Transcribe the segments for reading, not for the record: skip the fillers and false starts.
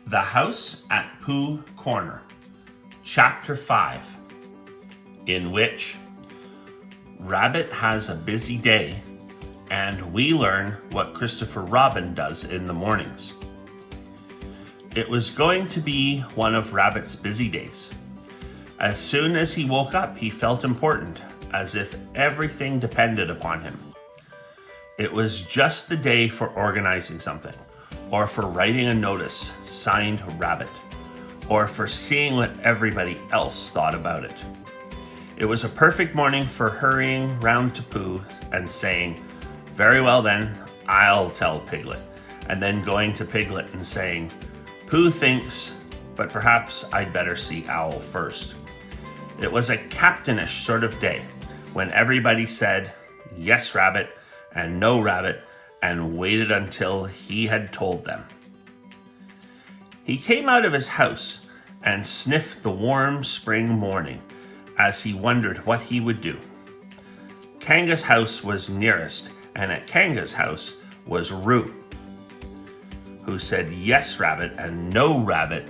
The House at Pooh Corner, Chapter 5, in which Rabbit has a busy day and we learn what Christopher Robin does in the mornings. It was going to be one of Rabbit's busy days. As soon as he woke up, he felt important, as if everything depended upon him. It was just the day for organizing something, or for writing a notice signed Rabbit, or for seeing what everybody else thought about it. It was a perfect morning for hurrying round to Pooh and saying, "Very well then, I'll tell Piglet," and then going to Piglet and saying, "Pooh thinks, but perhaps I'd better see Owl first." It was a captainish sort of day when everybody said, "Yes, Rabbit," and "No, Rabbit," and waited until he had told them. He came out of his house and sniffed the warm spring morning as he wondered what he would do. Kanga's house was nearest, and at Kanga's house was Roo, who said "Yes, Rabbit" and "No, Rabbit"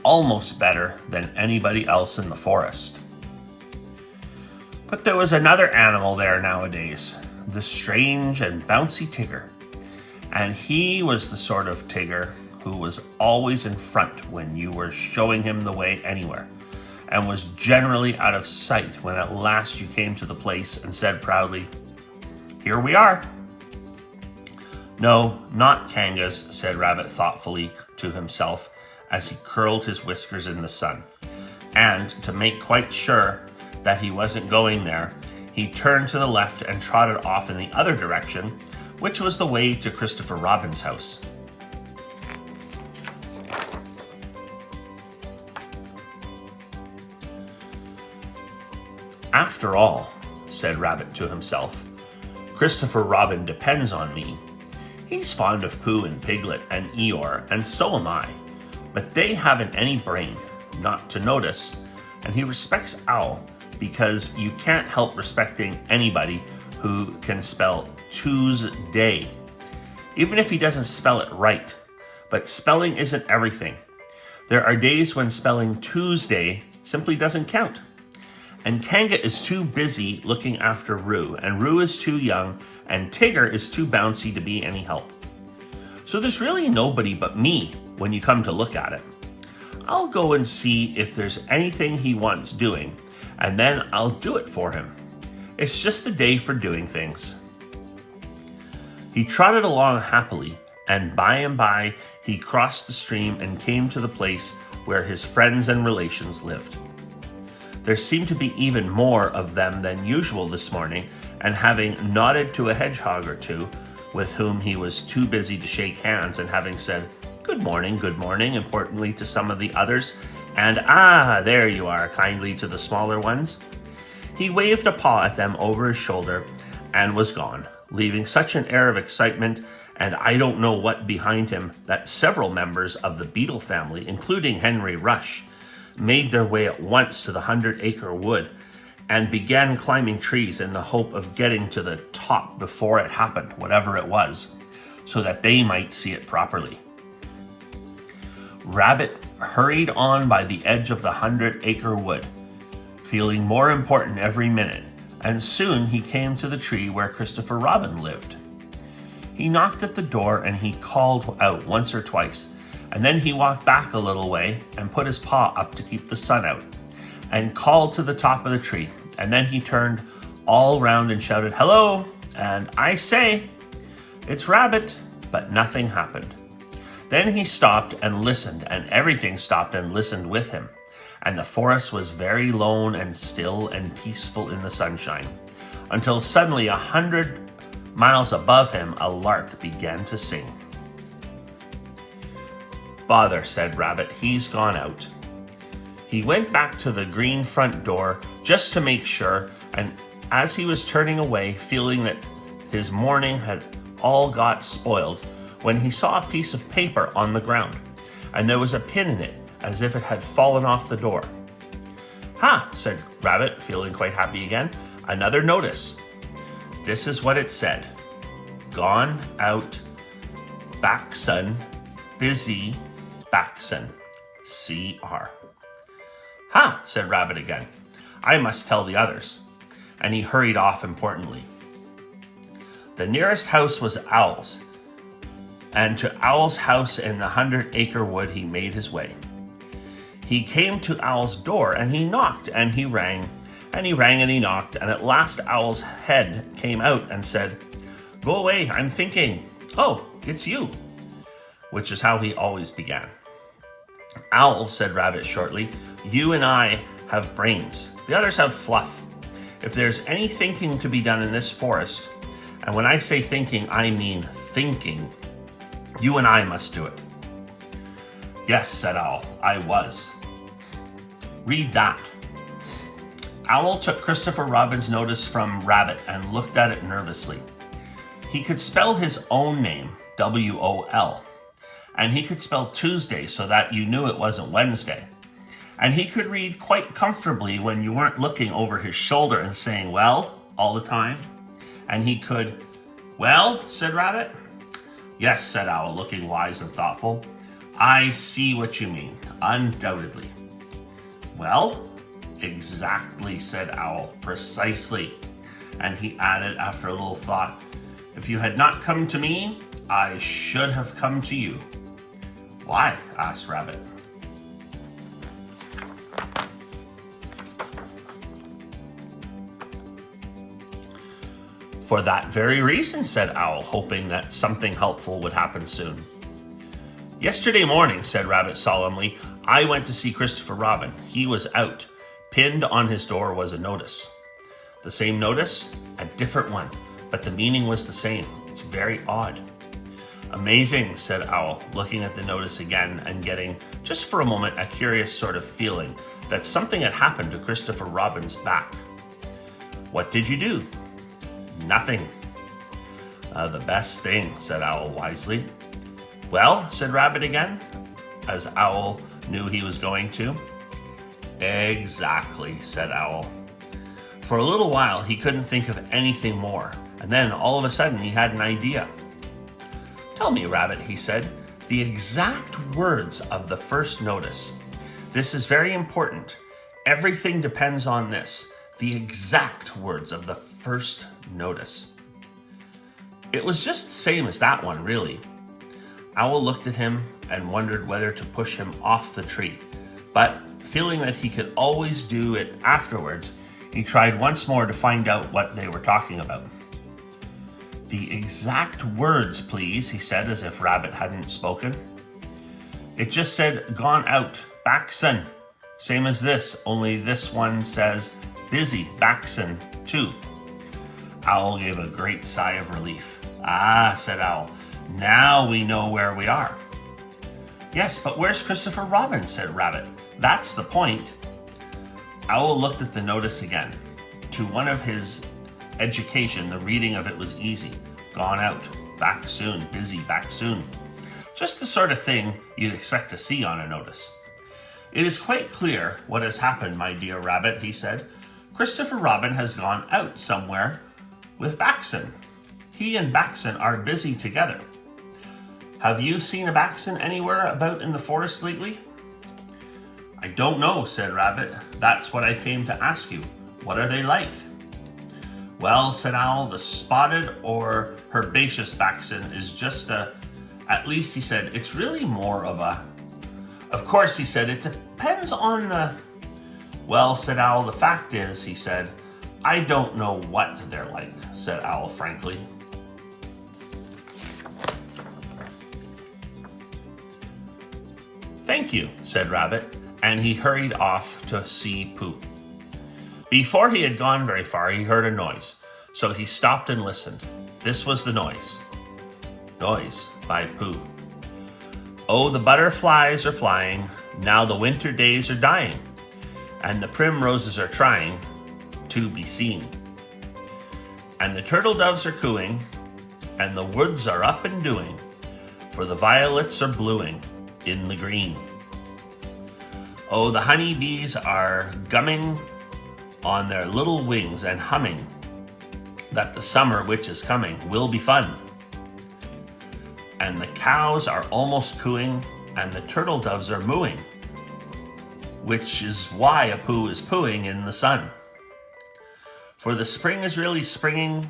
almost better than anybody else in the forest. But there was another animal there nowadays, the strange and bouncy Tigger. And he was the sort of Tigger who was always in front when you were showing him the way anywhere, and was generally out of sight when at last you came to the place and said proudly, "Here we are." "No, not Kanga's," said Rabbit thoughtfully to himself as he curled his whiskers in the sun. And to make quite sure that he wasn't going there, he turned to the left and trotted off in the other direction, which was the way to Christopher Robin's house. "After all," said Rabbit to himself, "Christopher Robin depends on me. He's fond of Pooh and Piglet and Eeyore, and so am I. But they haven't any brain, not to notice, and he respects Owl, because you can't help respecting anybody who can spell Tuesday, even if he doesn't spell it right. But spelling isn't everything. There are days when spelling Tuesday simply doesn't count. And Kanga is too busy looking after Roo, and Roo is too young, and Tigger is too bouncy to be any help. So there's really nobody but me when you come to look at it. I'll go and see if there's anything he wants doing, and then I'll do it for him. It's just a day for doing things." He trotted along happily, and by he crossed the stream and came to the place where his friends and relations lived. There seemed to be even more of them than usual this morning, and having nodded to a hedgehog or two, with whom he was too busy to shake hands, and having said good morning," importantly to some of the others, and "Ah, there you are," kindly to the smaller ones, he waved a paw at them over his shoulder and was gone, leaving such an air of excitement and I don't know what behind him that several members of the Beetle family, including Henry Rush, made their way at once to the 100-acre wood and began climbing trees in the hope of getting to the top before it happened, whatever it was, so that they might see it properly. Rabbit hurried on by the edge of the 100-acre wood, feeling more important every minute, and soon he came to the tree where Christopher Robin lived. He knocked at the door and he called out once or twice, and then he walked back a little way and put his paw up to keep the sun out, and called to the top of the tree, and then he turned all round and shouted, "Hello!" and "I say, it's Rabbit," but nothing happened. Then he stopped and listened, and everything stopped and listened with him, and the forest was very lone and still and peaceful in the sunshine, until suddenly 100 miles above him a lark began to sing. "Bother," said Rabbit, "he's gone out." He went back to the green front door just to make sure, and as he was turning away, feeling that his morning had all got spoiled, when he saw a piece of paper on the ground, and there was a pin in it, as if it had fallen off the door. "Ha," said Rabbit, feeling quite happy again, "another notice." This is what it said: "Gone out, back son, busy, Backson, CR. Ha, said Rabbit again. I must tell the others. And he hurried off importantly. The nearest house was Owl's, and to Owl's house in the 100-acre wood he made his way. He came to Owl's door, and he knocked, and he rang, and he rang, and he knocked, and at last Owl's head came out and said, "Go away, I'm thinking." "Oh, it's you," which is how he always began. "Owl," said Rabbit shortly, "you and I have brains. The others have fluff. If there's any thinking to be done in this forest, and when I say thinking, I mean thinking, you and I must do it." "Yes," said Owl, "I was." "Read that." Owl took Christopher Robin's notice from Rabbit and looked at it nervously. He could spell his own name, W-O-L, and he could spell Tuesday so that you knew it wasn't Wednesday. And he could read quite comfortably when you weren't looking over his shoulder and saying, "Well," all the time. And he could, "Well," said Rabbit. "Yes," said Owl, looking wise and thoughtful. "I see what you mean, undoubtedly." "Well?" "Exactly," said Owl, "precisely." And he added after a little thought, "If you had not come to me, I should have come to you." "Why?" asked Rabbit. "For that very reason," said Owl, hoping that something helpful would happen soon. "Yesterday morning," said Rabbit solemnly, "I went to see Christopher Robin. He was out. Pinned on his door was a notice. The same notice, a different one, but the meaning was the same. It's very odd." "Amazing," said Owl, looking at the notice again and getting, just for a moment, a curious sort of feeling that something had happened to Christopher Robin's back. "What did you do?" "Nothing." The best thing," said Owl wisely. "Well," said Rabbit again, as Owl knew he was going to. "Exactly," said Owl. For a little while, he couldn't think of anything more, and then all of a sudden he had an idea. "Tell me, Rabbit," he said, "the exact words of the first notice. This is very important. Everything depends on this. The exact words of the first notice." It was just the same as that one, really. Owl looked at him and wondered whether to push him off the tree, but feeling that he could always do it afterwards, he tried once more to find out what they were talking about. "The exact words, please," he said, as if Rabbit hadn't spoken. "It just said, 'Gone out, Backson.' Same as this, only this one says, 'Busy, Backson,' too." Owl gave a great sigh of relief. "Ah," said Owl, "now we know where we are." "Yes, but where's Christopher Robin?" said Rabbit. "That's the point." Owl looked at the notice again. To one of his education, the reading of it was easy. Gone out, back soon, busy, back soon. Just the sort of thing you'd expect to see on a notice. "It is quite clear what has happened, my dear Rabbit," he said. "Christopher Robin has gone out somewhere with Backson. He and Backson are busy together. Have you seen a Backson anywhere about in the forest lately?" "I don't know," said Rabbit. "That's what I came to ask you. What are they like?" "Well," said Owl, "the spotted or herbaceous Backson is just at least," he said, "it's really more of a... Of course," he said, "it depends on the..." "Well," said Owl, "the fact is," he said, "I don't know what they're like," said Owl frankly. "Thank you," said Rabbit, and he hurried off to see Pooh. Before he had gone very far, he heard a noise, so he stopped and listened. This was the noise. Noise by Pooh. "Oh, the butterflies are flying, now the winter days are dying, and the primroses are trying to be seen. And the turtle doves are cooing, and the woods are up and doing, for the violets are bluing in the green. Oh, the honey bees are gumming on their little wings and humming, that the summer which is coming will be fun. And the cows are almost cooing, and the turtle doves are mooing, which is why a poo is pooing in the sun. For the spring is really springing.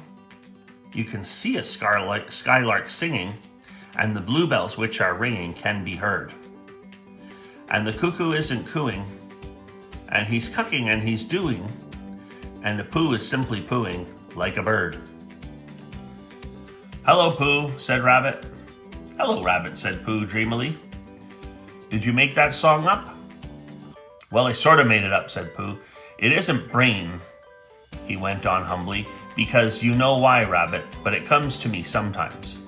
You can see a skylark singing, and the bluebells which are ringing can be heard. And the cuckoo isn't cooing, and he's cucking and he's doing, and the poo is simply pooing like a bird. "Hello, Pooh," said Rabbit. "Hello, Rabbit," said Pooh dreamily. "Did you make that song up?" "Well, I sort of made it up," said Pooh. "It isn't brain," he went on humbly, "because you know why, Rabbit, but it comes to me sometimes."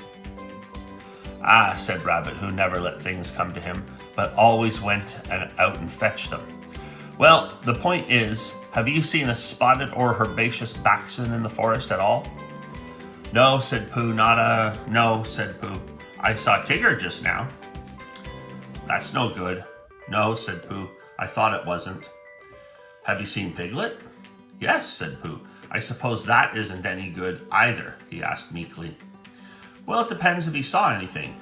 "Ah," said Rabbit, who never let things come to him, but always went out and fetched them. "Well, the point is, have you seen a spotted or herbaceous baxen in the forest at all?" "No," said Pooh, "No," said Pooh. "I saw Tigger just now." "That's no good." "No," said Pooh. "I thought it wasn't." "Have you seen Piglet?" "Yes," said Pooh. "I suppose that isn't any good either?" he asked meekly. "Well, it depends if he saw anything."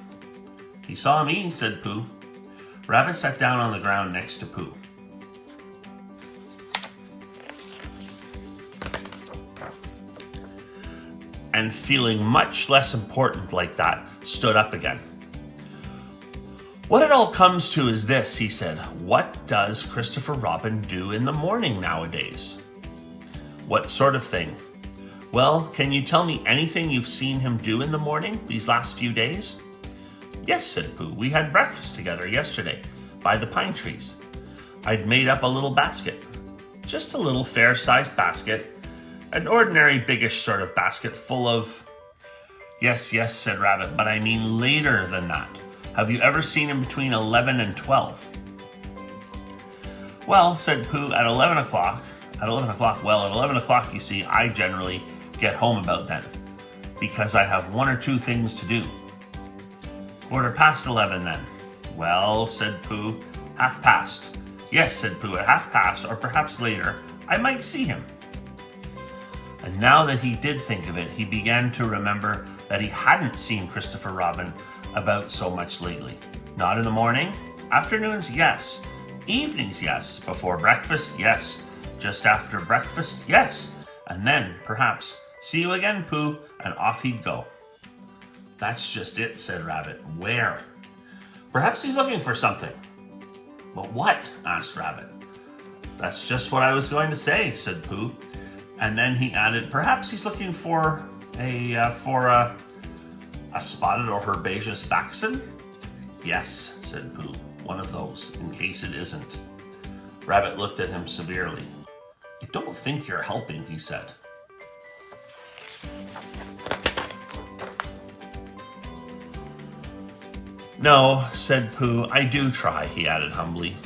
"He saw me," said Pooh. Rabbit sat down on the ground next to Pooh. And feeling much less important like that, stood up again. "What it all comes to is this," he said. "What does Christopher Robin do in the morning nowadays?" "What sort of thing?" "Well, can you tell me anything you've seen him do in the morning these last few days?" "Yes," said Pooh. "We had breakfast together yesterday by the pine trees. I'd made up a little basket, just a little fair-sized basket, an ordinary biggish sort of basket full of—" "Yes, yes," said Rabbit, "but I mean later than that. Have you ever seen him between 11 and 12? "Well," said Pooh, at 11 o'clock, at 11 o'clock, you see, I generally get home about then, because I have one or two things to do." "11:15 then." "Well," said Pooh, "half-past." "Yes," said Pooh, "at half-past, or perhaps later, I might see him." And now that he did think of it, he began to remember that he hadn't seen Christopher Robin about so much lately. Not in the morning. Afternoons, yes. Evenings, yes. Before breakfast, yes. Just after breakfast, yes. And then, perhaps, "See you again, Pooh," and off he'd go. "That's just it," said Rabbit. "Where?" "Perhaps he's looking for something." "But what?" asked Rabbit. "That's just what I was going to say," said Pooh. And then he added, "Perhaps he's looking for a spotted or herbaceous baxen?" "Yes," said Pooh, "one of those, in case it isn't." Rabbit looked at him severely. "I don't think you're helping," he said. "No," said Pooh, "I do try," he added humbly.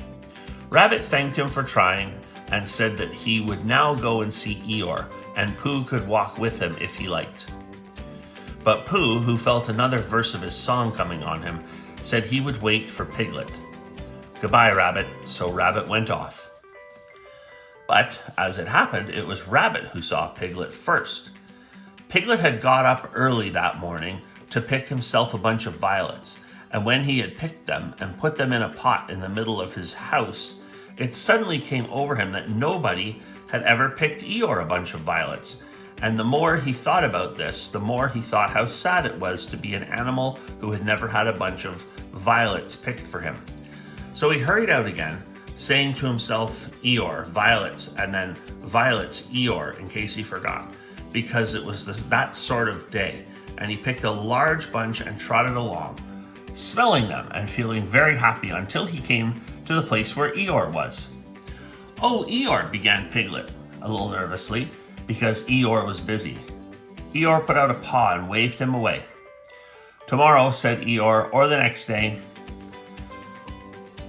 Rabbit thanked him for trying and said that he would now go and see Eeyore, and Pooh could walk with him if he liked. But Pooh, who felt another verse of his song coming on him, said he would wait for Piglet. "Goodbye, Rabbit," so Rabbit went off. But, as it happened, it was Rabbit who saw Piglet first. Piglet had got up early that morning to pick himself a bunch of violets, and when he had picked them and put them in a pot in the middle of his house, it suddenly came over him that nobody had ever picked Eeyore a bunch of violets. And the more he thought about this, the more he thought how sad it was to be an animal who had never had a bunch of violets picked for him. So he hurried out again, saying to himself, "Eeyore, violets," and then "Violets, Eeyore," in case he forgot, because it was that sort of day. And he picked a large bunch and trotted along, smelling them and feeling very happy until he came to the place where Eeyore was. "Oh, Eeyore," began Piglet, a little nervously, because Eeyore was busy. Eeyore put out a paw and waved him away. "Tomorrow," said Eeyore, "or the next day."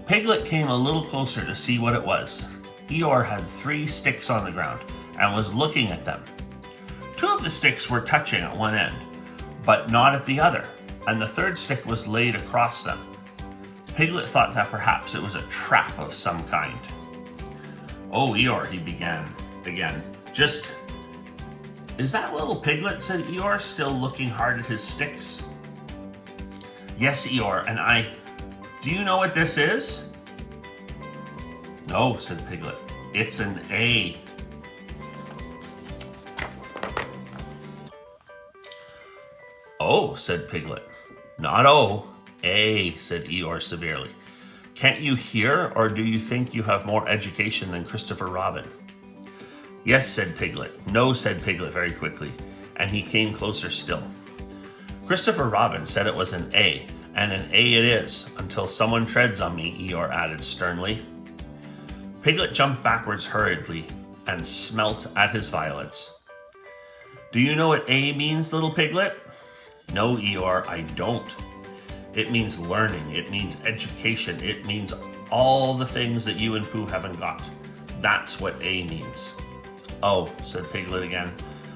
Piglet came a little closer to see what it was. Eeyore had 3 sticks on the ground and was looking at them. 2 of the sticks were touching at one end, but not at the other, and the 3rd stick was laid across them. Piglet thought that perhaps it was a trap of some kind. "Oh, Eeyore," he began again. "Is that little Piglet?" said Eeyore, still looking hard at his sticks. "Yes, Eeyore, and Do you know what this is? No, said Piglet. It's an A. Oh, said Piglet. Not O, A, said Eeyore severely. Can't you hear, or do you think you have more education than Christopher Robin? Yes, said Piglet. No, said Piglet very quickly, and he came closer still. Christopher Robin said it was an A, and an A it is, until someone treads on me, Eeyore added sternly. Piglet jumped backwards hurriedly and smelt at his violets. Do you know what A means, little Piglet? No, Eeyore, I don't. It means learning, it means education, it means all the things that you and Pooh haven't got. That's what A means. Oh, said Piglet again.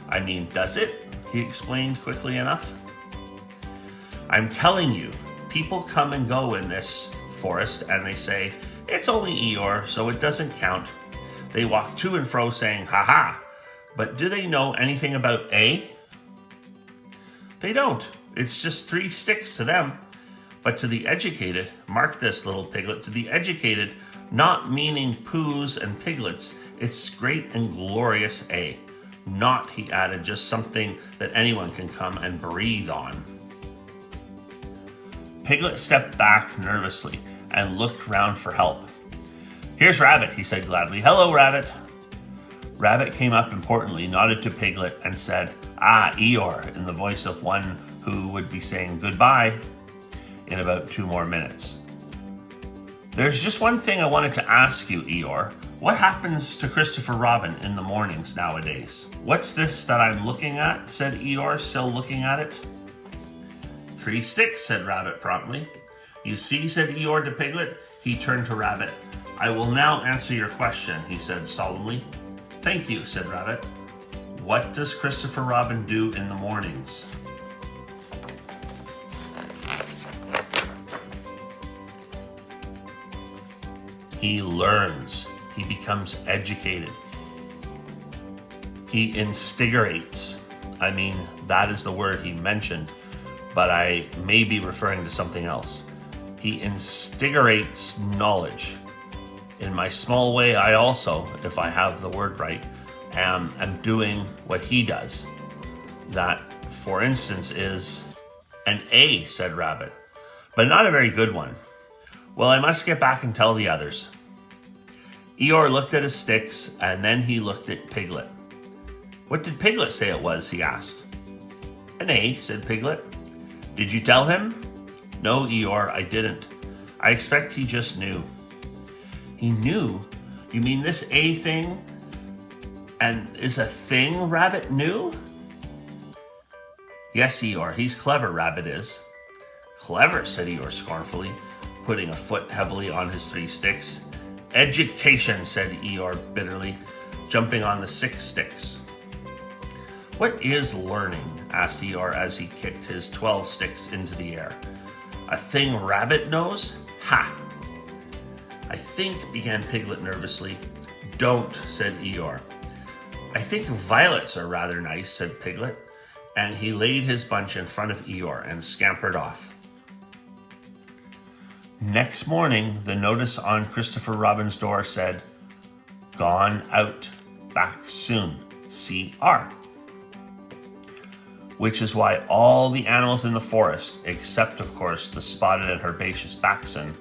I mean, does it? He explained quickly enough. I'm telling you, people come and go in this forest and they say, it's only Eeyore, so it doesn't count. They walk to and fro saying, ha ha. But do they know anything about A? They don't. It's just 3 sticks to them. But to the educated, mark this, little Piglet, to the educated, not meaning Poohs and Piglets, it's great and glorious A. Not, he added, just something that anyone can come and breathe on. Piglet stepped back nervously and looked round for help. Here's Rabbit, he said gladly. Hello, Rabbit. Rabbit came up importantly, nodded to Piglet, and said, Ah, Eeyore, in the voice of one who would be saying goodbye in about 2 more minutes. There's just one thing I wanted to ask you, Eeyore. What happens to Christopher Robin in the mornings nowadays? What's this that I'm looking at? Said Eeyore, still looking at it. 3 sticks, said Rabbit promptly. You see, said Eeyore to Piglet. He turned to Rabbit. I will now answer your question, he said solemnly. Thank you, said Rabbit. What does Christopher Robin do in the mornings? He learns. He becomes educated. He instigates. I mean, that is the word he mentioned, but I may be referring to something else. He instigates knowledge. In my small way, I also, if I have the word right, am doing what he does. That, for instance, is an A, said Rabbit, but not a very good one. Well, I must get back and tell the others. Eeyore looked at his sticks, and then he looked at Piglet. What did Piglet say it was, he asked. An A, said Piglet. Did you tell him? No, Eeyore, I didn't. I expect he just knew. He knew? You mean this A thing and is a thing Rabbit knew? Yes, Eeyore, he's clever, Rabbit is. Clever, said Eeyore scornfully, putting a foot heavily on his 3 sticks. Education, said Eeyore bitterly, jumping on the 6 sticks. What is learning? Asked Eeyore as he kicked his 12 sticks into the air. A thing Rabbit knows? Ha! I think, began Piglet nervously. Don't, said Eeyore. I think violets are rather nice, said Piglet, and he laid his bunch in front of Eeyore and scampered off. Next morning, the notice on Christopher Robin's door said, Gone out, back soon, C.R. Which is why all the animals in the forest, except of course the spotted and herbaceous Baxen,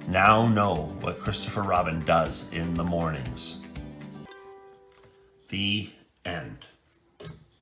now know what Christopher Robin does in the mornings. The end.